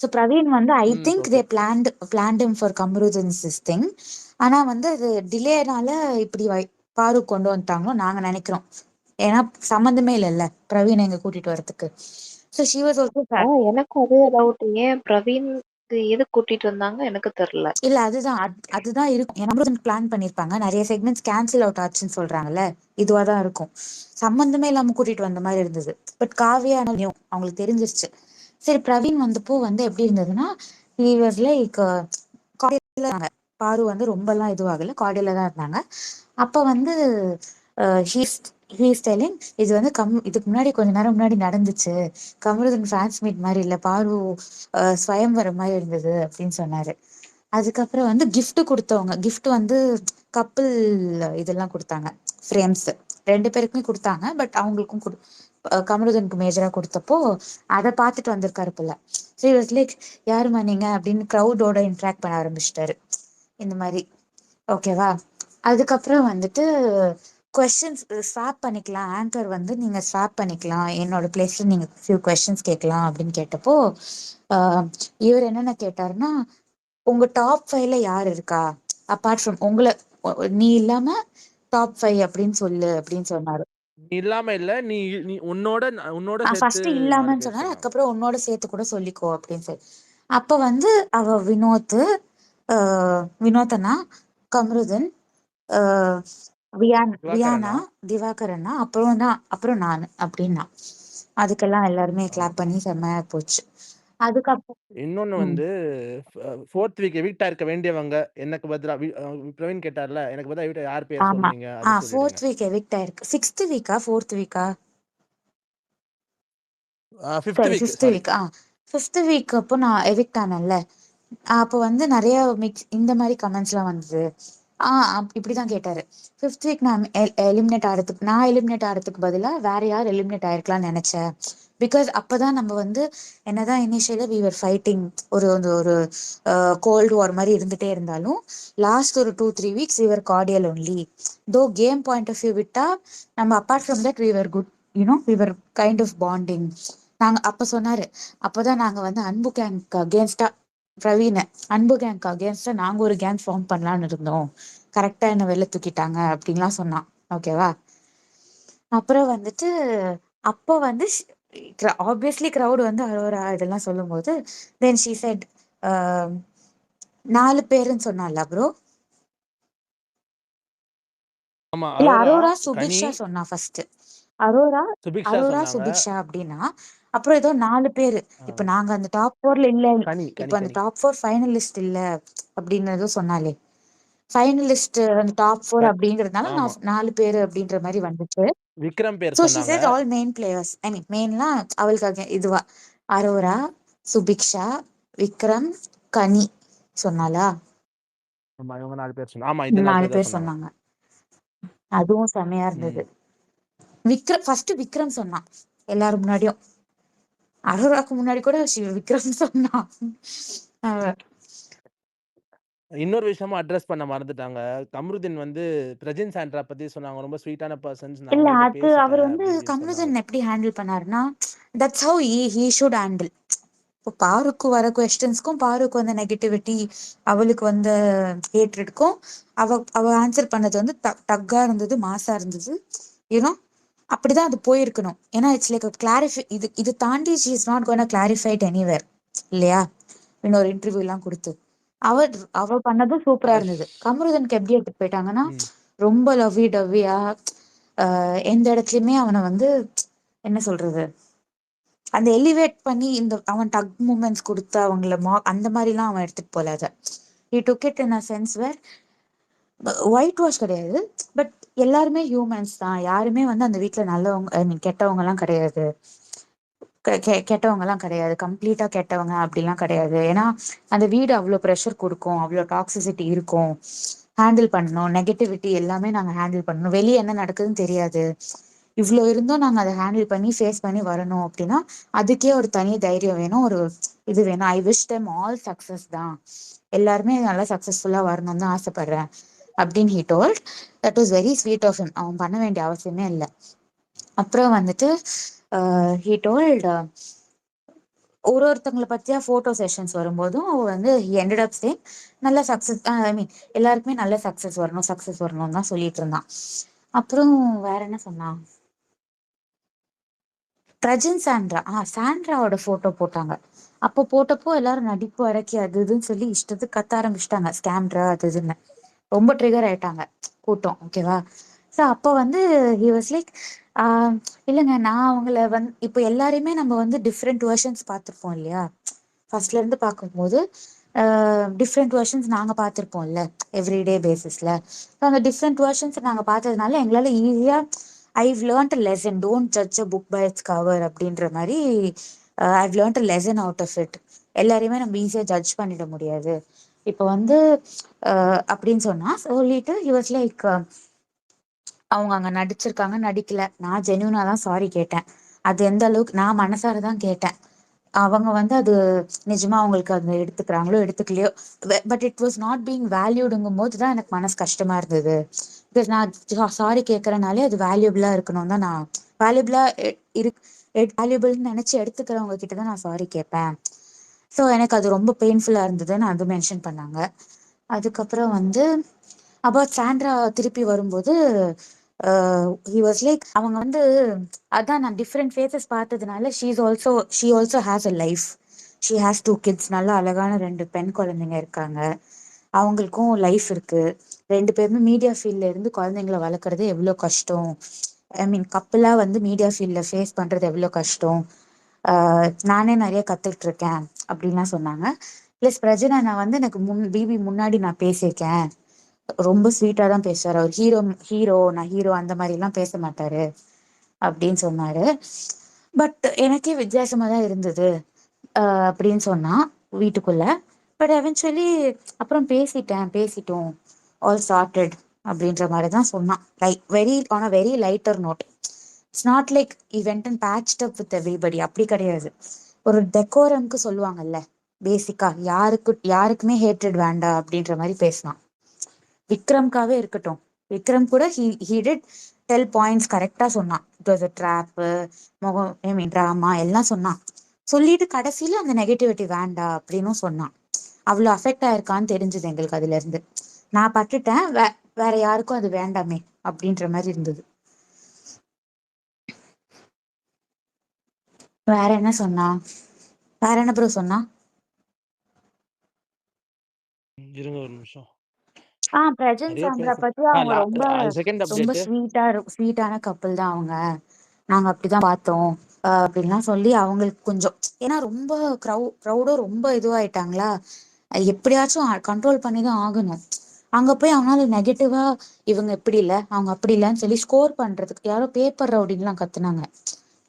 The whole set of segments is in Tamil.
ஸோ பிரவீன் வந்து I think they okay. Planned him for கம்ருதன்ஸ் திஸ் திங். ஆனா வந்து அது டிலேனால இப்படி பாரு கொண்டு வந்துட்டாங்களோ நாங்க நினைக்கிறோம். ஏன்னா சம்மந்தமே இல்லைல்ல பிரவீன் எங்க கூட்டிட்டு வரதுக்கு. ஸோ ஷி வாஸ் ஆல்சோ எனக்கும் அதே டவுட். ஏன் பிரவீன் எது கூட்டிட்டு வந்தாங்க எனக்கு தெரியல. இல்ல அதுதான் இருக்கும். ஏன்னா பிளான் பண்ணிருப்பாங்க, நிறைய செக்மெண்ட்ஸ் கேன்சல் அவுட் ஆச்சுன்னு சொல்றாங்கல்ல, இதுவா தான் இருக்கும். சம்பந்தமே இல்லாம கூட்டிட்டு வந்த மாதிரி இருந்தது. பட் காவியா அவங்களுக்கு தெரிஞ்சிருச்சு. சரி பிரவீன் வந்தப்போ வந்து எப்படி இருந்ததுன்னா, he was like கார்டியலா பாரு வந்து ரொம்ப எல்லாம் இதுவாகல, கார்டியலா தான் இருந்தாங்க. அப்ப வந்து ஹீஸ் டெல்லிங் இது வந்து இதுக்கு முன்னாடி கொஞ்ச நேரம் முன்னாடி நடந்துச்சு, கமருதன் ஃபேன்ஸ் மீட் மாதிரி இல்ல பாரு ஸ்வயம்வரம் மாதிரி இருந்தது அப்படின்னு சொன்னாரு. அதுக்கப்புறம் வந்து gift கொடுத்தவங்க, gift வந்து கப்பிள் இதெல்லாம் கொடுத்தாங்க, ஃப்ரேம்ஸ் 2 பேருக்குமே கொடுத்தாங்க. பட் அவங்களுக்கும் கமருதனுக்கு மேஜரா கொடுத்தப்போ அதை பார்த்துட்டு வந்திருக்காரு போல. சரி லைக் யாருமா நீங்க அப்படின்னு க்ரௌடோட இன்ட்ராக்ட் பண்ண ஆரம்பிச்சிட்டாரு இந்த மாதிரி. ஓகேவா? அதுக்கப்புறம் வந்துட்டு கொஸ்டின்ஸ் ஸ்வாப் பண்ணிக்கலாம், ஆங்கர் வந்து நீங்க ஸ்வாப் பண்ணிக்கலாம், என்னோட பிளேஸ்ல நீங்க ஃபியூ கொஸ்டின்ஸ் கேட்கலாம் அப்படின்னு கேட்டப்போ இவர் என்னென்ன கேட்டாருன்னா, உங்க டாப் 5ல யார் இருக்கா அப்பார்ட் ஃப்ரம் உங்களை, நீ இல்லாம டாப் 5 அப்படின்னு சொல்லு அப்படின்னு சொன்னாரு. நீ இல்லாம இல்ல, நீ நீ உன்னோட சேர்த்து ஃபர்ஸ்ட் 4 இல்லாமன்னு பேர் சொன்னாரு, சொன்னாங்க. அதுக்கப்புறம் உன்னோட சேர்த்து கூட சொல்லிக்கோ அப்படின்னு சொல்லி. அப்ப வந்து அவ வினோத்தனா, கம்ருதன், ஆஹ் வியானா, திவாகரனா? திவாகரன்னா, அப்புறம் நான் அப்படின்னா. அதுக்கெல்லாம் எல்லாருமே ஆமா. கிளாப் பண்ணி செம்மையா போச்சு. அதுக்கப்புறம் இன்னொன்னு ம், வந்து 4th வீக் எவிக்ட் இருக்க வேண்டியவங்க எனக்கு பதிலா பிரவீன் கேட்டார்ல, எனக்கு பதிலா எவிக்ட் யார் பேர் ஆமா. சொல்றீங்க அது சொல்லிடுங்க. 4th வீக் எவிக்ட் ஆயிருக்கு. 6th வீக்கா 4th வீக்கா? 5th சரி week 5th sorry. Week. 5th week அப்போ நான் எவிக்ட் ஆனேன்ல, அப்போ வந்து நிறைய இந்த மாதிரி கமெண்ட்ஸ்லாம் வந்தது. இப்படிதான் கேட்டாரு. 5th வீக் நான் எலிமினேட் ஆகிறதுக்கு பதிலா வேற யார் எலிமினேட் ஆயிருக்கலாம்னு நினைச்சேன். பிகாஸ் அப்பதான் நம்ம வந்து என்னதான் இனிஷியலா we were ஃபைட்டிங், ஒரு ஒரு கோல்டு வார் மாதிரி இருந்துட்டே இருந்தாலும் லாஸ்ட் ஒரு 2-3 weeks we were cordial only. தோ கேம் பாயிண்ட் ஆஃப் வியூ விட்டா நம்ம apart from that we were good, we were kind of bonding. நாங்க அப்ப சொன்னாரு, அப்பதான் நாங்க வந்து அன்பு கேங்க் அகேன்ஸ்டா, பிரவீன அன்பு கேங்க் அகேன்ஸ்டா நாங்க ஒரு கேங் ஃபார்ம் பண்ணலாம்னு இருந்தோம், கரெக்டா என்ன வெளில தூக்கிட்டாங்க அப்படின்லாம் சொன்னான். ஓகேவா? அப்புறம் வந்துட்டு அப்போ வந்து ஆப்வியஸ்லி க்ரௌட் வந்து அரோரா இதெல்லாம் சொல்லும் போது தென் ஷீ செட் 4 பேருன்னு சொன்னால ப்ரோ. ஆமா, இல்ல அரோரா, அரோரா கனி, சுபிக்ஷா சொன்னா ஃபர்ஸ்ட். அரோரா சுபிக்ஷா அரோரா சொன்னாங்க. சுபிக்ஷா அப்படின்னா அப்புறம் ஏதோ 4 பேரு. ஆ, இப்ப நாங்க அந்த டாப் 4ல இல்ல, கனி இப்ப கனி அந்த கனி டாப் 4 ஃபைனலிஸ்ட் இல்ல அப்படின்னு ஏதோ சொன்னாலே. ஃபைனலிஸ்ட் அந்த டாப் 4 க- அப்படிங்கறதுனால ஆமா, நான் 4 பேரு அப்படின்ற மாதிரி வந்துச்சு. விக்ரம் பேர் ஸோ ஷி சொன்னாங்க. செட் ஆல் மெயின் பிளேயர்ஸ், ஐ மீன் மெயின்லாம் அவளுக்காக இதுவா அரோரா, சுபிக்ஷா, விக்ரம், கனி சொன்னாலா? ஆமா, இவங்க 4 பேர் சொன்னாங்க. ஆமா, இந்த 4 4 பேர் தான் பேர் சொன்னாங்க. சொன்னாங்க. அதுவும் செமையா ம். இருந்தது. ஃபர்ஸ்ட் விக்ரம் சொன்னான் எல்லாரும் முன்னாடியும். அரோராக்கு முன்னாடி கூட விக்ரம் சொன்னான். அஹ் இன்னொரு விஷயமும் அட்ரஸ் பண்ண மறந்துட்டாங்க. கம்ருதீன் வந்து பிரஜின் சாண்ட்ரா பத்தி சொன்னாங்க. ரொம்ப ஸ்வீட்டான பர்சன்ஸ். நான் இல்ல அவங்ககிட்ட அது அவர் பேசிட்டேன் வந்து அப்படி இப்படின்னு சொன்னாங்க. கமருதன் எப்படி ஹேண்டில் பண்ணாருன்னா, that's how he should handle. இப்போ பாருக்கு வர கொஸ்டின்ஸ்க்கும் பாருக்கு வந்த நெகட்டிவிட்டி, அவளுக்கு வந்த ஹேட்ரட்க்கும் அவ ஆன்சர் பண்ணது வந்து டக்கா இருந்தது, மாசா இருந்தது. யூனோ அப்படிதான் அது போயிருக்கணும். ஏன்னா இட்ஸ் லைக் கிளாரிஃபை, இது தாண்டி she is not gonna clarified anywhere இல்லையா? இன்னொரு இன்டர்வியூ எல்லாம் கொடுத்து அவ அவ பண்ணதும் சூப்பரா அஷ். இருந்தது. கமருதனுக்கு எப்படி எடுத்துட்டு போயிட்டாங்கன்னா, ம். ரொம்ப லவ்வி டவ்வியா, எந்த இடத்துலயுமே அவனை வந்து என்ன சொல்றது, அந்த எலிவேட் பண்ணி இந்த அவன் டக் மூமெண்ட்ஸ் கொடுத்து அவங்கள அந்த மாதிரிலாம் அவன் எடுத்துட்டு போல. அதை he took it in a sense where white wash கிடையாது, பட் எல்லாருமே ஹியூமன்ஸ் தான், யாருமே வந்து அந்த வீட்ல நல்லவங்க ஐ மீன் கெட்டவங்க எல்லாம் கிடையாது, கெட்டவங்க எல்லாம் கிடையாது, கம்ப்ளீட்டா கெட்டவங்க அப்படிலாம் கிடையாது. ஏன்னா அந்த வீடு அவ்வளோ ப்ரெஷர் கொடுக்கும், அவ்வளோ டாக்ஸிசிட்டி இருக்கும், ஹேண்டில் பண்ணணும், நெகட்டிவிட்டி எல்லாமே நாங்க ஹேண்டில் பண்ணணும், வெளியே என்ன நடக்குதுன்னு தெரியாது, இவ்வளோ இருந்தும் நாங்க அதை ஹேண்டில் பண்ணி ஃபேஸ் பண்ணி வரணும் அப்படின்னா அதுக்கே ஒரு தனி தைரியம் வேணும், ஒரு இது வேணும். I wish them all success தான், எல்லாருமே நல்லா சக்சஸ்ஃபுல்லா வரணும்னு தான் ஆசைப்படுறேன் அப்படின்னு he told. That was very sweet of him. அவன் பண்ண வேண்டிய அவசியமே இல்லை. அப்புறம் வந்துட்டு he told ஒருத்தவங்களை பத்தியா போட்டோ செஷன்ஸ் வரும்போதும் அவ வந்து ended up saying நல்ல சக்சஸ், ஐ மீன் எல்லாருக்குமே நல்ல சக்சஸ் வரணும் தான் சொல்லிட்டு இருந்தான். அப்புறம் வேற என்ன சொன்னான், பிரஜன் சாண்ட்ரா சாண்ட்ராவோட போட்டோ போட்டாங்க. அப்போ போட்டப்போ எல்லாரும் நடிப்பு அடக்கி அது இதுன்னு சொல்லி இஷ்டத்துக்கு கத்த ஆரம்பிச்சிட்டாங்க, ஸ்கேம்ட்ரா அது இதுன்னு. ரொம்ப ட்ரிகர் ஆயிட்டாங்க கூட்டம். ஓகேவா. ஸோ அப்போ வந்து ஹி வாஸ் லைக், இல்லைங்க நான் அவங்கள வந்து இப்போ எல்லாரையுமே நம்ம வந்து டிஃப்ரெண்ட் வெர்ஷன்ஸ் பார்த்துருப்போம் இல்லையா. ஃபர்ஸ்ட்ல இருந்து பார்க்கும்போது டிஃப்ரெண்ட் வெர்ஷன்ஸ் நாங்கள் பார்த்துருப்போம்ல எவ்ரிடே பேசிஸ்ல. ஸோ அந்த டிஃப்ரெண்ட் வெர்ஷன்ஸ் நாங்கள் பார்த்ததுனால எங்களால் ஈஸியாக I've learned a lesson, don't judge a book by its cover அப்படின்ற மாதிரி I've learned a lesson out of it. எல்லாரையுமே நம்ம ஈஸியாக ஜட்ஜ் பண்ணிட முடியாது. இப்போ வந்து அப்படின்னு சொன்னா சொல்லிட்டு he was like, அவங்க அங்க நடிச்சிருக்காங்க நடிக்கல, நான் ஜென்யூனா தான் சாரி கேட்டேன். அது எந்த அளவுக்கு நான் மனசார தான் கேட்டேன். அவங்க வந்து அது நிஜமா அவங்களுக்கு அதை எடுத்துக்கிறாங்களோ எடுத்துக்கலையோ, but it was not being வேல்யூடுங்கும் போது தான் எனக்கு மனசு கஷ்டமா இருந்தது. பிகாஸ் நான் சாரி கேட்கறனாலே அது வேல்யூபிளா இருக்கணும் தான், நான் வேல்யூபிளா வேல்யூபிள்னு நினைச்சு எடுத்துக்கிறவங்க கிட்ட தான் நான் சாரி கேட்பேன். ஸோ எனக்கு அது ரொம்ப பெயின்ஃபுல்லா இருந்ததுன்னு அது மென்ஷன் பண்ணாங்க. அதுக்கப்புறம் வந்து அபவுட் சாண்ட்ரா திருப்பி வரும்போது ஹி வாஸ் லைக், அவங்க வந்து அதான் நான் டிஃப்ரெண்ட் ஃபேஸஸ் பார்த்ததுனால she also has a life, she has 2 kids, நல்ல அழகான 2 பெண் குழந்தைங்க இருக்காங்க, அவங்களுக்கும் லைஃப் இருக்கு. 2 பேருமே மீடியா ஃபீல்ட்ல இருந்து குழந்தைங்களை வளர்க்குறது எவ்வளோ கஷ்டம், ஐ மீன் கப்பலா வந்து மீடியா ஃபீல்ட்ல ஃபேஸ் பண்றது எவ்வளோ கஷ்டம், நானே நிறைய கத்துக்கிட்டு இருக்கேன் அப்படின்லாம் சொன்னாங்க. ப்ளஸ் பிரஜனா நான் வந்து எனக்கு பிபி முன்னாடி நான் பேசியிருக்கேன், ரொம்ப ஸ்வீட்டா தான் பேசுவார் அவர், நான் ஹீரோ அந்த மாதிரிலாம் பேச மாட்டாரு அப்படின்னு சொன்னாரு. பட் எனக்கே வித்தியாசமா தான் இருந்தது அப்படின்னு சொன்னா வீட்டுக்குள்ள. பட் எவென்ச்சுவலி அப்புறம் பேசிட்டோம், ஆல் சார்ட்டட் அப்படின்ற மாதிரி தான் சொன்னான். Like on a very lighter note. It's not like event and patched up with everybody, அப்படி கிடையாது. ஒரு டெக்கோரம்க்கு சொல்லுவாங்கல்ல பேசிக்கா, யாருக்குமே ஹேட்ரட் வேண்டாம் அப்படின்ற மாதிரி பேசினான். விக்ரம்காவே இருக்கட்டும், விக்ரம் கூட he did tell பாயிண்ட்ஸ் கரெக்டா சொன்னான். இட் வாஸ் அ ட்ராப்பு, முகம், ஐ மீன் ட்ராமா எல்லாம் சொன்னான். சொல்லிட்டு கடைசியில அந்த நெகட்டிவிட்டி வேண்டாம் அப்படின்னும் சொன்னான். அவ்வளோ அஃபெக்ட் ஆயிருக்கான்னு தெரிஞ்சது எங்களுக்கு அதுல இருந்து. நான் பட்டுட்டேன், வேற யாருக்கும் அது வேண்டாமே அப்படின்ற மாதிரி இருந்தது. வேற என்ன சொன்னா, வேற என்ன ப்ரோ சொன்னா. இருங்க ஒரு நிமிஷம். பிரஜன் நிறைய சாண்ட்ரா பேச பத்தி அவங்க ரொம்ப செகண்ட் ரொம்ப அப்டேட். ஸ்வீட்டான கப்பல் தான் அவங்க, நாங்க அப்படிதான் பார்த்தோம் அப்படின்லாம் சொல்லி அவங்களுக்கு கொஞ்சம், ஏன்னா ரொம்ப க்ரௌடும் ரொம்ப இதுவாயிட்டாங்களா, எப்படியாச்சும் கண்ட்ரோல் பண்ணி தான் ஆகணும். அங்க போய் அவனால நெகட்டிவா இவங்க இப்படி இல்லை அவங்க அப்படி இல்லைன்னு சொல்லி ஸ்கோர் பண்றதுக்கு யாரோ பேப்பர் ரவுடின்லாம் கத்துனாங்க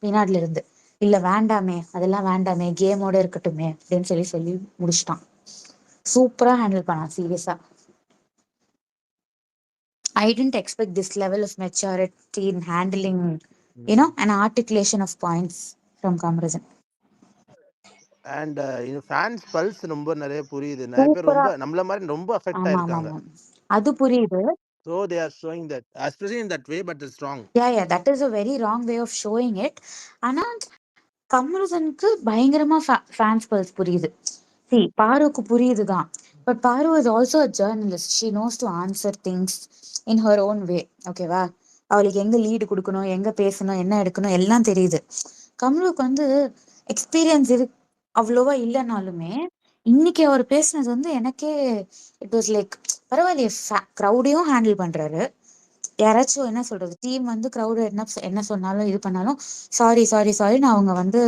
பின்னாடில இருந்து. இல்ல வேண்டாமே, அதெல்லாம் வேண்டாமே, கேமோட இருக்கட்டுமே அப்படின்னு சொல்லி முடிச்சிட்டான். சூப்பரா ஹேண்டில் பண்ணான் சீரியஸா. I didn't expect this level of maturity in handling, an articulation of points from Kamarajan. And fans pulse ரொம்ப நிறைய புரியுது. நிறைய பேர் சூப்பரா, ரொம்ப நம்மள மாதிரி ரொம்ப அஃபெக்ட் ஆமா ஆமா ஆயிருக்காங்க. ஆமா, அது புரியுது. So they are showing that, especially in that way, but it's wrong. Yeah, that is a very wrong way of showing it. ஆனா கமருதனுக்கு பயங்கரமா ஃபேன்ஸ் பல்ஸ் புரியுது. பாருக்கு புரியுதுதான். பட் பாரு is also a journalist, she nose to answer things in her own way. ஓகேவா. அவளுக்கு எங்க லீடு கொடுக்கணும், எங்க பேசணும், என்ன எடுக்கணும் எல்லாம் தெரியுது. கமலுக்கு வந்து எக்ஸ்பீரியன்ஸ் அவ்வளோவா இல்லைனாலுமே இன்னைக்கு அவர் பேசினது வந்து எனக்கே இட் வாஸ் லைக், பரவாயில்லையே, க்ரௌடையும் ஹேண்டில் பண்றாரு. யாராச்சும் என்ன சொல்றது, டீம் வந்து க்ரௌடு என்ன சொன்னாலும் இது பண்ணாலும் சாரின்னு அவங்க வந்து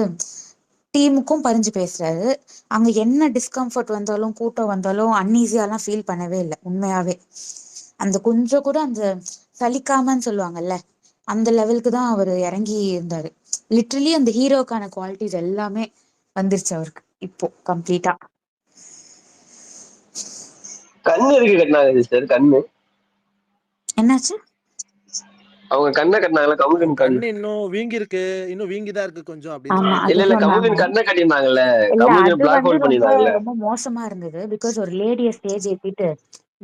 டீமுக்கும் பறிஞ்சு பேசுறாரு. அங்க என்ன டிஸ்கம்ஃபர்ட் வந்தாலும் கூட்டம் வந்தாலும் அன்ஈஸியாலாம் ஃபீல் பண்ணவே இல்லை. உண்மையாவே அந்த கொஞ்சம் கூட அந்த சலிக்காமன்னு சொல்லுவாங்கல்ல, அந்த லெவலுக்கு தான் அவர் இறங்கி இருந்தாரு. லிட்ரலி அந்த ஹீரோக்கான குவாலிட்டிஸ் எல்லாமே வந்துருச்சு அவருக்கு இப்போ கம்ப்ளீட்டா. கண்ணு எதுக்கு கட்டினாங்க சிஸ்டர்? கண்ணு என்னாச்சு? அவங்க கண்ணை கட்டினாங்கல்ல, கமுகன் கண்ணு கண்ணு இன்னும் வீங்கி இருக்கு, இன்னும் வீங்கிதான் இருக்கு கொஞ்சம் அப்படின்னு ஆமா, சொல்லிட்டு அது இல்ல இருக்காங்க. சொன்னாங்க. கமுகன் கண்ணை கட்டினாங்கல்ல, இல்ல கமுகன் அது பிளாக் வந்து ஹோல் ரொம்ப பண்ணிருந்தாங்கல்ல. ரொம்ப மோசமா இருந்தது. பிகாஸ் ஒரு லேடிய ஸ்டேஜ் ஏத்திட்டு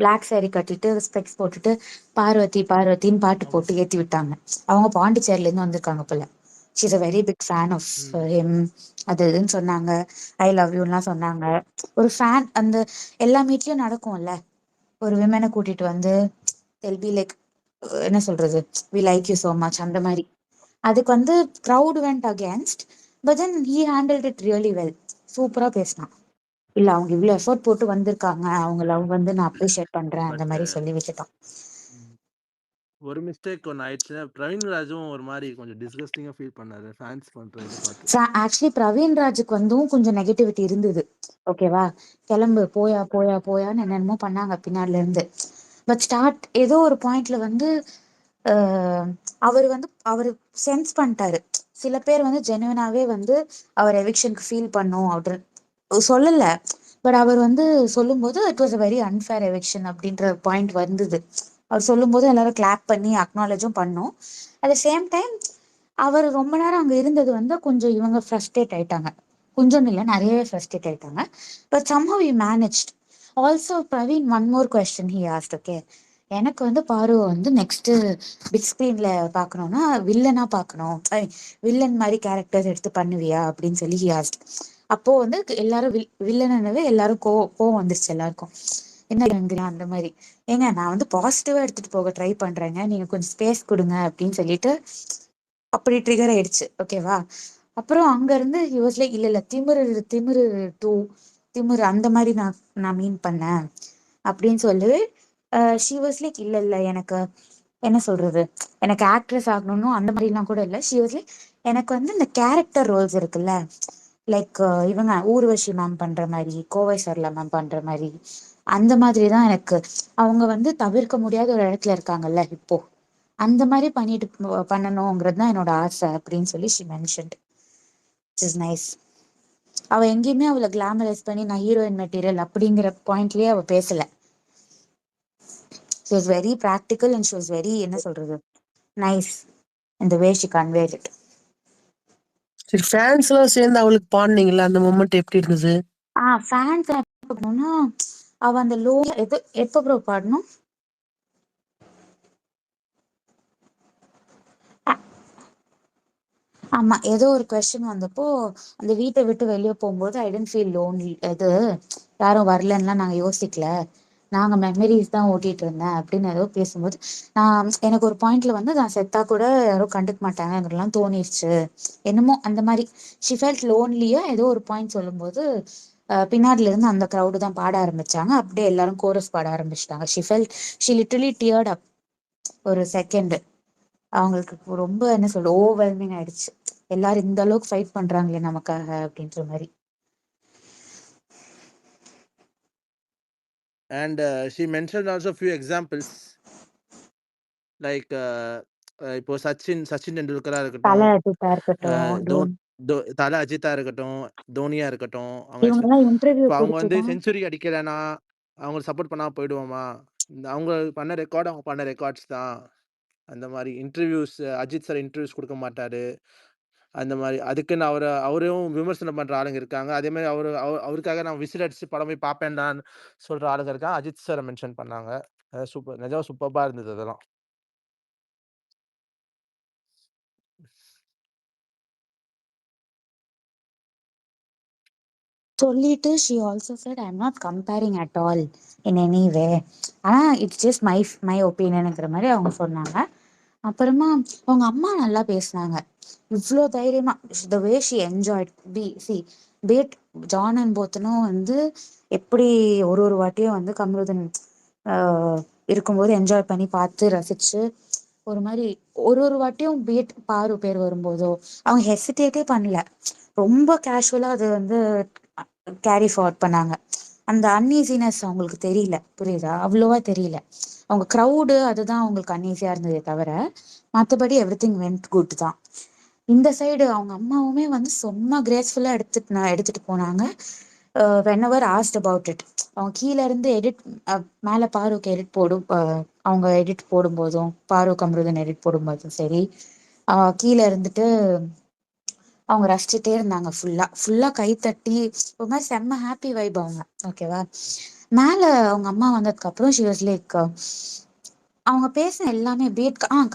பிளாக் சாரி கட்டிட்டு ஸ்பெக்ஸ் போட்டுட்டு பார்வதின்னு பாட்டு போட்டு ஏத்தி விட்டாங்க. அவங்க பாண்டிச்சேரில இருந்து வந்திருக்காங்க போல. She's a very big fan of him. அது இதுன்னு சொன்னாங்க. ஐ லவ் யூலாம் சொன்னாங்க. ஒரு ஃபேன் அந்த எல்லா மீட்லயும் நடக்கும்ல, ஒரு விமனை கூட்டிட்டு வந்து தெல் பி லைக் என்ன சொல்றது, we like you so much அந்த மாதிரி. அதுக்கு வந்து crowd went against, but then he handled it really well. சூப்பரா பேசினான். இல்ல அவங்க இவ்வளவு எஃபர்ட் போட்டு வந்திருக்காங்க, அவங்க லவ் வந்து நான் அப்ரிஷியேட் பண்றேன் அந்த பட் மாதிரி சொல்லி விட்டுட்டான். ஒரு மிஸ்டேக் ஒன்று ஆயிடுச்சுன்னா பிரவீன் ராஜும் ஒரு மாதிரி கொஞ்சம் டிஸ்கஸ்டிங்கா ஃபீல் பண்ணாரு ஃபேன்ஸ் பண்ற இதை பார்த்து. ஆக்சுவலி பிரவீன் ராஜுக்கு வந்தும் கொஞ்சம் நெகட்டிவிட்டி இருந்தது. ஓகேவா, கிளம்பு போயா போயா போயான்னு என்னென்னமோ பண்ணாங்க பின்னாடில இருந்து. பட் ஸ்டார்ட் ஏதோ ஒரு பாயிண்ட்ல வந்து அவர் வந்து அவர் சென்ஸ் பண்ணிட்டாரு. சில பேர் வந்து ஜெனுவனாவே வந்து அவர் எவிக்ஷனுக்கு ஃபீல் பண்ணும் அப்படின்னு சொல்லல. பட் அவர் வந்து சொல்லும்போது it was a very unfair eviction அப்படின்ற பாயிண்ட் வந்தது. அவர் சொல்லும்போது எல்லாரும் கிளாப் பண்ணி அக்னாலேஜும் பண்ணோம். அட் த சேம் டைம் அவர் ரொம்ப நேரம் அங்க இருந்தது வந்து கொஞ்சம் இவங்க ஃப்ரஸ்ட்ரேட் ஆயிட்டாங்க. கொஞ்சம் இல்லை, நிறையவே ஃப்ரஸ்ட்ரேட் ஆயிட்டாங்க. But somehow we managed. Also Praveen one more question he asked. Okay, எனக்கு வந்து பார்வை வந்து நெக்ஸ்ட் பிக் ஸ்கிரீன்ல பார்க்கணும்னா வில்லனா பார்க்கணும், வில்லன் மாதிரி கேரக்டர்ஸ் எடுத்து பண்ணுவியா அப்படின்னு சொல்லி ஹி ஆஸ்ட். அப்போ வந்து எல்லாரும் வில்லனவே எல்லாரும் கோவம் வந்துருச்சு எல்லாருக்கும். என்ன அந்த மாதிரி, ஏங்க நான் வந்து பாசிட்டிவா எடுத்துட்டு போக ட்ரை பண்றேங்க, நீங்க கொஞ்சம் ஸ்பேஸ் கொடுங்க அப்படின்னு சொல்லிட்டு அப்படி ட்ரிகர் ஆயிடுச்சு. ஓகேவா, அப்புறம் அங்க இருந்து he was like இல்ல இல்ல திமிரு திமிரு டூ திமிரு அந்த மாதிரி நான் மீன் பண்ணேன் அப்படின்னு சொல்லி she was like இல்ல இல்ல எனக்கு என்ன சொல்றது, எனக்கு ஆக்ட்ரஸ் ஆகணும்னு அந்த மாதிரிலாம் கூட இல்லை. she was like எனக்கு வந்து இந்த கேரக்டர் ரோல்ஸ் இருக்குல்ல, லைக் இவங்க ஊர்வஷி மேம் பண்ற மாதிரி, கோவை சரளா மேம் பண்ற மாதிரி, அந்த மாதிரி தான் எனக்கு. அவங்க வந்து தவிர்க்க முடியாத ஒரு இடத்துல இருக்காங்கல்ல இப்போ, அந்த மாதிரி பண்ணணுங்கிறது தான் என்னோட ஆசை அப்படின்னு சொல்லி she mentioned. which is nice. அவ எங்கேயுமே அவளை கிளாமரைஸ் பண்ணி நான் ஹீரோயின் மெட்டீரியல் அப்படிங்கிற பாயிண்ட்லயே அவ பேசல. she was very practical and she was very என்ன சொல்றது nice in the way she conveyed it. சரி, ஃபேன்ஸ் எல்லாம் சேர்ந்து அவளுக்கு பாடுனீங்களா, அந்த மொமெண்ட் எப்படி இருந்தது? ஃபேன்ஸ் எப்படின்னா, அவ அந்த லோ எப்ப ப்ரோ பாடணும், ஆமா ஏதோ ஒரு கொஸ்டின் வந்தப்போ அந்த வீட்டை விட்டு வெளியே போகும்போது ஐ டென்ட் ஃபீல் லோன்லி, இது யாரும் வரலன்னா நாங்க யோசிக்கல, நாங்க மெமரிஸ் தான் ஓட்டிட்டு இருந்தேன் அப்படின்னு ஏதோ பேசும்போது நான் எனக்கு ஒரு பாயிண்ட்ல வந்து நான் செத்தா கூட யாரும் கண்டுக்க மாட்டாங்கலாம் தோணிருச்சு என்னமோ அந்த மாதிரி. ஷி ஃபெல்ட் லோன்லியா ஏதோ ஒரு பாயிண்ட் சொல்லும்போது பின்னாடில இருந்து அந்த க்ரௌடு தான் பாட ஆரம்பிச்சாங்க. அப்படியே எல்லாரும் கோரஸ் பாட ஆரம்பிச்சிட்டாங்க. ஷி லிட்டரலி டியர்ட் அப் ஒரு செகண்ட். அவங்களுக்கு ரொம்ப என்ன சொல்ற ஓவர்வெல்மிங் ஆயிடுச்சு, எல்லாரும் இந்த அளவுக்கு ஃபைட் பண்றாங்களே நமக்காக அப்படின்ற மாதிரி. And she mentioned also few examples like இப்போ சச்சின் டெண்டுல்கரா இருக்கட்டும், தலை அஜித்தா இருக்கட்டும், தலை அஜித்தா இருக்கட்டும், தோனியா இருக்கட்டும், அவங்க இவங்க எல்லாம் இன்டர்வியூ இப்போ அவங்க வந்து கொடுத்துதான் செஞ்சுரி அடிக்கலைன்னா அவங்களுக்கு சப்போர்ட் பண்ணாம போயிடுவோமா, அவங்க பண்ண ரெக்கார்டு அவங்க பண்ண ரெக்கார்ட்ஸ் தான். அந்த மாதிரி இன்டர்வியூஸ் அஜித் சார் இன்டர்வியூஸ் கொடுக்க மாட்டாரு, அந்த மாதிரி அதுக்குன்னு அவரையும் விமர்சனம் பண்ற ஆளுங்க இருக்காங்க. அதே மாதிரி அவருக்காக நான் விசில் அடிச்சு படம் போய் பார்ப்பேன்டான்னு சொல்ற ஆளுங்க இருக்காங்க. அஜித் சாரை மென்ஷன் பண்ணாங்க. சூப்பர், நிஜமா சூப்பர்பா இருந்தது அதெல்லாம். சொல்லிட்டு she also said I'm not comparing at all in any way, ஆனா இட்ஸ் ஜஸ்ட் மை ஒப்பீனியனுங்கிற மாதிரி அவங்க சொன்னாங்க. அப்புறமா அவங்க அம்மா நல்லா பேசினாங்க, இவ்வளோ தைரியமா the way she enjoyed பீட் ஜான் அண்ட் போத்தனும் வந்து எப்படி ஒரு வாட்டியும் வந்து கமருதன் இருக்கும்போது என்ஜாய் பண்ணி பார்த்து ரசிச்சு ஒரு மாதிரி ஒரு வாட்டியும் பீட் பாரு பேர் வரும்போதோ அவங்க ஹெசிடேட்டே பண்ணல, ரொம்ப கேஷுவலா அது வந்து கேரி ஃபார்வர்ட் பண்ணாங்க. அந்த அன்ஈசினஸ் அவங்களுக்கு தெரியல, புரியுதா, அவ்வளோவா தெரியல. அவங்க க்ரௌடு அதுதான் அவங்களுக்கு அன்ஈஸியா இருந்ததே தவிர மற்றபடி எவ்ரி திங் வென்ட் குட் தான். இந்த சைடு அவங்க அம்மாவுமே வந்து செம்ம கிரேஸ்ஃபுல்லா எடுத்துட்டு போனாங்க. whenever asked about it, அவங்க கீழே இருந்து எடிட் மேல பாருக்கு எடிட் அவங்க எடிட் போடும்போதும் பாரு கமருதன் எடிட் போடும்போதும் சரி, கீழே இருந்துட்டு அவங்க ரசிச்சுட்டே இருந்தாங்க. ஃபுல்லா கை தட்டி ஒரு மாதிரி செம்ம ஹாப்பி வைப் அவங்க. ஓகேவா, மேல அவங்க அம்மா வந்ததுக்கு அப்புறம் she was like அவங்க பேசின எல்லாமே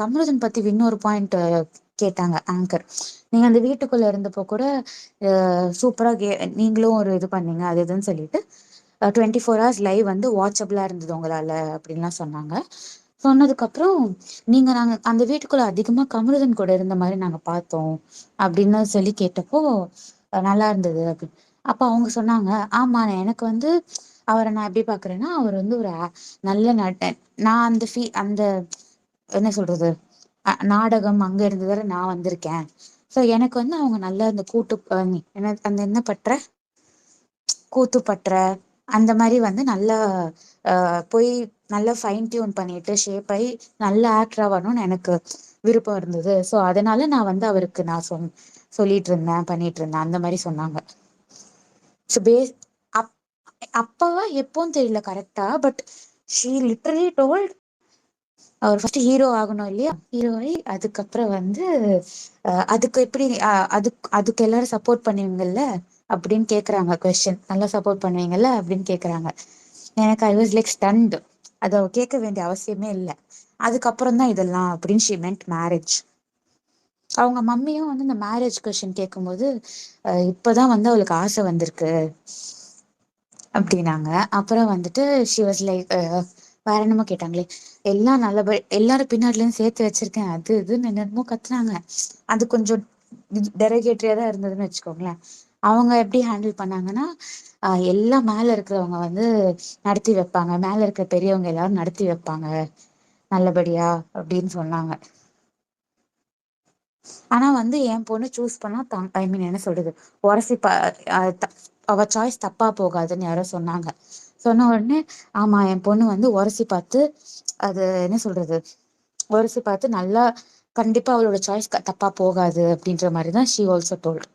கமருதன் பத்தி இன்னொரு பாயிண்ட் கேட்டாங்க ஆங்கர். நீங்க அந்த வீட்டுக்குள்ள இருந்தப்போ கூட சூப்பரா நீங்களும் ஒரு இது பண்ணீங்க அது இதுன்னு சொல்லிட்டு 24 hours லைவ் வந்து வாட்சபிளா இருந்தது உங்களால அப்படின்லாம் சொன்னாங்க. சொன்னதுக்கப்புறம் நாங்க அந்த வீட்டுக்குள்ள அதிகமா கமருதன் கூட இருந்த மாதிரி நாங்க பார்த்தோம் அப்படின்னு சொல்லி கேட்டப்போ நல்லா இருந்தது அப்படின்னு. அப்ப அவங்க சொன்னாங்க, ஆமா எனக்கு வந்து அவரை நான் எப்படி பாக்குறேன்னா அவர் வந்து ஒரு நல்ல நான் அந்த என்ன சொல்றது நாடகம் அங்க இருந்து வரை நான் வந்திருக்கேன். சோ எனக்கு வந்து அவங்க நல்ல அந்த என்ன பற்ற கூத்துப்பற்ற அந்த மாதிரி வந்து நல்லா போய் நல்லா ஃபைன் டியூன் பண்ணிட்டு ஷேப் ஆகி நல்ல ஆக்டரா வரணும்னு எனக்கு விருப்பம் இருந்தது. ஸோ அதனால நான் வந்து அவருக்கு நான் சொல்லிட்டு இருந்தேன் பண்ணிட்டு இருந்தேன் அந்த மாதிரி சொன்னாங்க. ஸோ அப்பவா எப்போன்னு தெரியல கரெக்டா, பட் ஷீ லிட்டரலி டோல்ட் அவர் ஃபர்ஸ்ட் ஹீரோ ஆகணும் இல்லையா, ஹீரோ ஆகி அதுக்கப்புறம் வந்து அதுக்கு எப்படி அதுக்கு எல்லாரும் சப்போர்ட் பண்ணுவீங்கல்ல அப்படின்னு கேக்குறாங்க. கொஸ்டின் நல்லா சப்போர்ட் பண்ணுவீங்கல்ல அப்படின்னு கேக்குறாங்க. எனக்கு ஐ வாஸ் லைக் ஸ்டன்ட். அதை கேட்க வேண்டிய அவசியமே இல்லை. அதுக்கப்புறம் தான் இதெல்லாம் அப்படின்னு ஷி மென்ட் மேரேஜ். அவங்க மம்மியும் வந்து இந்த மேரேஜ் கொஸ்டின் கேட்கும்போது இப்பதான் வந்து அவளுக்கு ஆசை வந்திருக்கு அப்படின்னாங்க. அப்புறம் வந்துட்டு ஷி வாஸ் லைக் வேற என்னமோ கேட்டாங்களே, எல்லாம் எல்லாரும் பின்னாடில இருந்து சேர்த்து வச்சிருக்கேன் அது இதுன்னு என்னமோ கத்துனாங்க. அது கொஞ்சம் டெரகேட்டரியா தான் இருந்ததுன்னு வச்சுக்கோங்களேன். அவங்க எப்படி ஹேண்டில் பண்ணாங்கன்னா எல்லாம் மேல இருக்கிறவங்க வந்து நடத்தி வைப்பாங்க, மேல இருக்கிற பெரியவங்க எல்லாரும் நடத்தி வைப்பாங்க நல்லபடியா அப்படின்னு சொன்னாங்க. ஆனா வந்து என் பொண்ணு சூஸ் பண்ணா ஐ மீன் என்ன சொல்றது உரசி அவ சாய்ஸ் தப்பா போகாதுன்னு யாரோ சொன்னாங்க. சொன்ன உடனே ஆமா என் பொண்ணு வந்து உரசி பார்த்து அது என்ன சொல்றது உரசி பார்த்து நல்லா கண்டிப்பா அவளோட சாய்ஸ் தப்பா போகாது அப்படின்ற மாதிரிதான் ஷி ஆல்சோ டோல்ட்.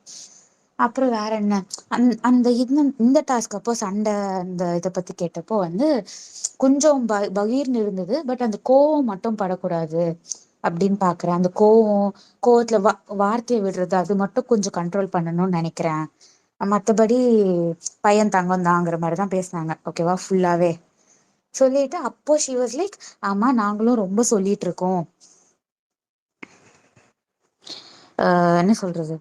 அப்புறம் வேற என்ன அந்த இந்த டாஸ்க் அப்போ சண்டை அந்த இதை பத்தி கேட்டப்போ வந்து கொஞ்சம் பகீர்னு இருந்தது. பட் அந்த கோவம் மட்டும் படக்கூடாது அப்படின்னு பாக்குறேன். அந்த கோவத்துல வார்த்தையை விடுறது அது மட்டும் கொஞ்சம் கண்ட்ரோல் பண்ணணும்னு நினைக்கிறேன். மத்தபடி பையன் தங்கம் தாங்கிற மாதிரிதான் பேசினாங்க. ஓகேவா, ஃபுல்லாவே சொல்லிட்டு அப்போ ஷி வாஸ் லைக் ஆமா நாங்களும் ரொம்ப சொல்லிட்டு இருக்கோம், என்ன சொல்றது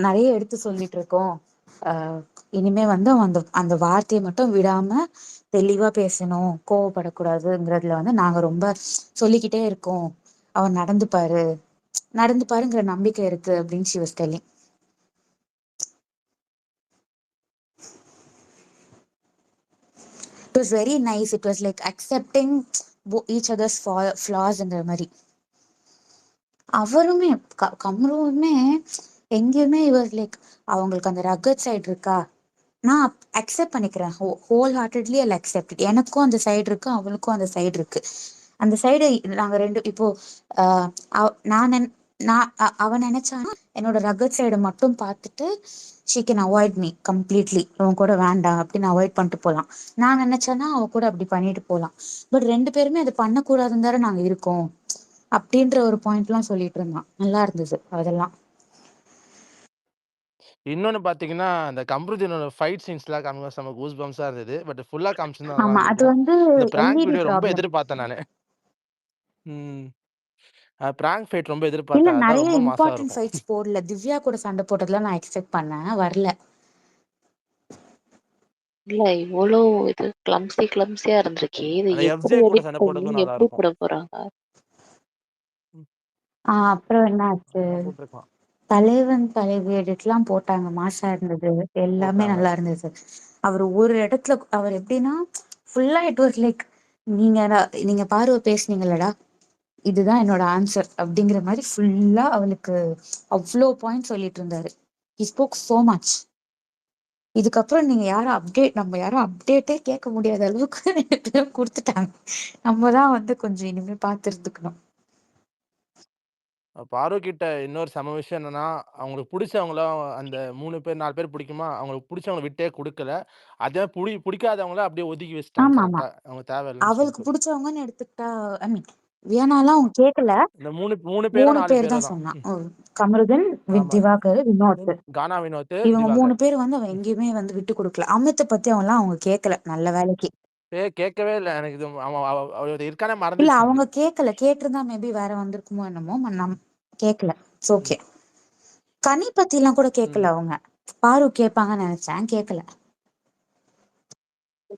நிறைய எடுத்து சொல்லிட்டு இருக்கோம். இனிமே வந்து அந்த வார்த்தையை மட்டும் விடாம தெளிவா பேசணும், கோவப்படக்கூடாதுங்கிறதுல வந்து நாங்க ரொம்ப சொல்லிக்கிட்டே இருக்கோம். அவன் நடந்துப்பாருங்கிற நம்பிக்கை இருக்கு அப்படின்னு she was telling. It was very nice. It was like accepting each other's flaws-ங்கிற மாதிரி. அவருமே கமருமே எங்கேயுமே இவர் லைக் அவங்களுக்கு அந்த ரகட் சைடு இருக்கா, நான் அக்செப்ட் பண்ணிக்கிறேன் ஹோல் ஹார்ட்டட்லி ஐ அக்செப்ட். எனக்கும் அந்த சைடு இருக்கு, அவளுக்கும் அந்த சைடு இருக்கு. அந்த சைடு நாங்க ரெண்டு இப்போ அவன் நினைச்சானா என்னோட ரகட் சைடு மட்டும் பார்த்துட்டு she can avoid me completely, அவன் கூட வேண்டாம் அப்படின்னு அவாய்ட் பண்ணிட்டு போகலாம். நான் நினைச்சேன்னா அவ கூட அப்படி பண்ணிட்டு போகலாம். பட் ரெண்டு பேருமே அது பண்ணக்கூடாதுன்னு தானே நாங்க இருக்கோம் அப்படின்ற ஒரு பாயிண்ட்லாம் சொல்லிட்டு இருந்தான். நல்லா இருந்தது அதெல்லாம். இன்னொன்னு பாத்தீங்கன்னா, அந்த கம்ருதீனோட ஃபைட் சீன்ஸ்லாம் காமிக்கும்போது செம கூஸ் பம்ப்ஸா இருந்தது. பட் ஃபுல்லா காமிச்சிருந்தா நல்லா ஆமா, அது இருந்திருக்கும். வந்து இந்த பிராங்க் எல்இடி வீடியோ ரொம்ப ப்ராப்ளம். எதிர்பார்த்தேன் நானு. ம். பிராங்க் ஃபைட் ரொம்ப இல்ல, எதிர்பார்த்தேன். அதான் நிறைய ரொம்ப மாஸா இம்பார்ட்டன்ட் இருக்கும். ஃபைட்ஸ் போடல. திவ்யா கூட சண்டை போட்டதுலாம் நான் எக்ஸ்பெக்ட் பண்ணேன், வரல. இல்ல இவ்வளோ இது கிளம்சியா இருந்திருக்கே. இது அந்த எப்படி எஃப்ஜே கூட எடிட் சண்டை பண்ணி போட்டதும் நல்லா எப்படி இருக்கும். போட போறாங்க? அப்புறம் என்ன ஆச்சு, அதெல்லாம் போட்டிருக்கலாம். தலைவன் தலைவி எடிட்லாம் போட்டாங்க, மாசா இருந்தது, எல்லாமே போட்டாங்க. நல்லா இருந்தது. அவர் ஒரு இடத்துல அவர் எப்படின்னா ஃபுல்லா இட் வாஸ் லைக் நீங்க பார்வை பேசுனீங்களடா, இதுதான் என்னோட ஆன்சர் அப்படிங்கிற மாதிரி ஃபுல்லா அவளுக்கு அவ்வளோ பாயிண்ட் சொல்லிட்டு இருந்தாரு. He spoke so much. இதுக்கப்புறம் நம்ம யாரும் அப்டேட்டே கேட்க முடியாத அளவுக்கு கொடுத்துட்டாங்க. நம்ம தான் வந்து கொஞ்சம் இனிமே பார்த்து இருந்துக்கணும். பாரு கிட்ட இன்னொரு செம விஷயம் என்னன்னா, அவங்களுக்கு புடிச்சவங்கள அந்த 3 பேர் 4 பேர் பிடிக்குமா, அவங்களுக்கு புடிச்சவங்கள விட்டே குடுக்கல. அதே பிடிக்காதவங்கள அப்படியே ஒதுக்கி வச்சுட்டாங்க ஆமா, ஆமா. கரெக்ட்டா. அவங்க தேவையில்லன்னு அவளுக்கு சொல்லிட்டு. பிடிச்சவங்கன்னு எடுத்துக்கிட்டா ஐ மீன் வியானாலாம் அவங்க கேட்கல. இந்த 3 பேரோ 3 4 பேர் பேரோ தான் தான். சொன்னான். கமருதன், ஆமா. திவாகர், வினோத். கானா வினோத், இவங்க 3 திவாகர். பேர் வந்து அவன் எங்கேயுமே வந்து விட்டு கொடுக்கல. அமித்தை பத்தி அவங்க கேட்கல, நல்ல வேலைக்கு. கேட்கவே இல்ல. எனக்கு இது அவன் இருக்கானே இல்ல, மறந்துருச்சு அவங்க எனக்கு. கேட்கல. கேட்டிருந்தா மேபி வேற வந்திருக்குமோ என்னமோ. கேட்கல. It's okay. கனி பத்திலாம் கூட கேட்கல அவங்க. பாரு கேட்பாங்கன்னு நினைச்சேன், கேட்கல.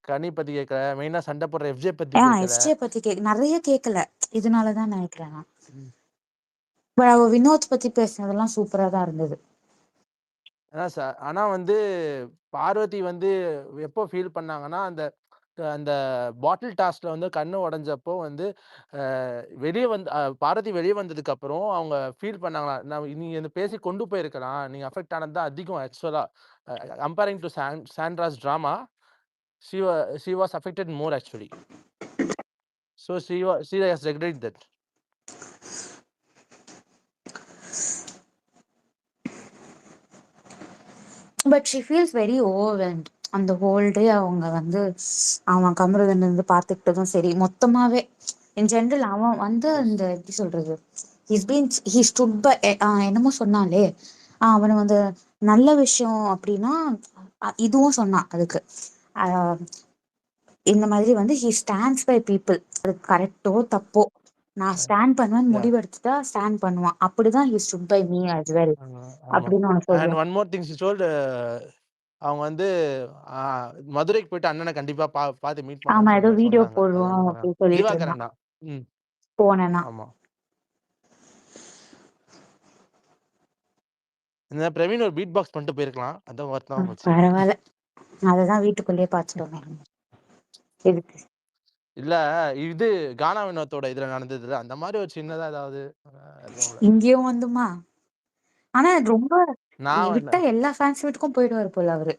கனி பத்தி கேட்கல, மெயினா சண்டை போடுற எஃப்ஜே பத்தி கேட்கல. எஃப்ஜே பத்தி நிறைய கேட்கல. இதனாலதான் நினைக்கிறேன் நான். பட் அவ வினோத் பத்தி பேசுனதெல்லாம் சூப்பரா தான் இருந்தது. ஆனா வந்து பார்வதி வந்து எப்போ ஃபீல் பண்ணாங்கன்னா, அந்த அந்த பாட்டில் டாஸ்க்ல வந்து கண்ணு உடைஞ்சப்போ வந்து வெளியே வந்து பார்வதி வெளியே வந்ததுக்கு அப்புறம் அவங்க ஃபீல் பண்ணாங்களா, நான் நீங்க இந்த பேசி கொண்டு போயிருக்கலாம், நீங்க அஃபெக்ட் ஆனது தான் அதிகம். ஆக்சுவலா comparing to Sandra's drama, she was affected more actually. So she has regretted that. But she feels very overwhelmed. அந்த ஹோல் டே அவங்க வந்து அவன் கமருதன் இருந்து பார்த்துக்கிட்டதும் சரி, மொத்தமாவே இன் ஜென்ரல் அவன் வந்து அந்த எப்படி சொல்றது, ஹி ஸ்டுட் பை, என்னமோ சொன்னாலே அவனை வந்து நல்ல விஷயம் அப்படின்னா இதுவும் சொன்னான். அதுக்கு இந்த மாதிரி வந்து ஹி ஸ்டாண்ட்ஸ் பை பீப்புள். அது கரெக்டோ தப்போ நான் ஸ்டாண்ட் பண்ணுவேன் முடிவெடுத்துட்டா ஸ்டாண்ட் பண்ணுவான். அப்படிதான் he stood by me as well அப்படின்னு அவன் சொல்லுவான். And one more thing she told, அவங்க வந்து மதுரைக்கு போயிட்டு அண்ணனை கண்டிப்பா பார்த்து மீட் ஆமா, ஏதோ பண்ண வீடியோ போடுவோம் அப்படின்னு சொல்லிட்டு திவாகரன் தான் போனேன்னா. ஆமா. இந்த பிரவீன் ஒரு பீட் பாக்ஸ் பண்ணிட்டு போயிருக்கலாம், அதான் வருத்தமா போச்சு. பரவாயில்ல, அததான் வீட்டுக்குள்ளேயே பார்த்துட்டோமே. எதுக்கு இல்ல இது கானா வினோத்தோட இதுல நடந்ததுல அந்த மாதிரி ஒரு சின்னதா ஏதாவது இங்கேயும் வந்துமா. ஆனா ரொம்ப நான் விட்டா எல்லா ஃபேன்ஸ் வீட்டுக்கும் போயிடுவாரு போல அவரு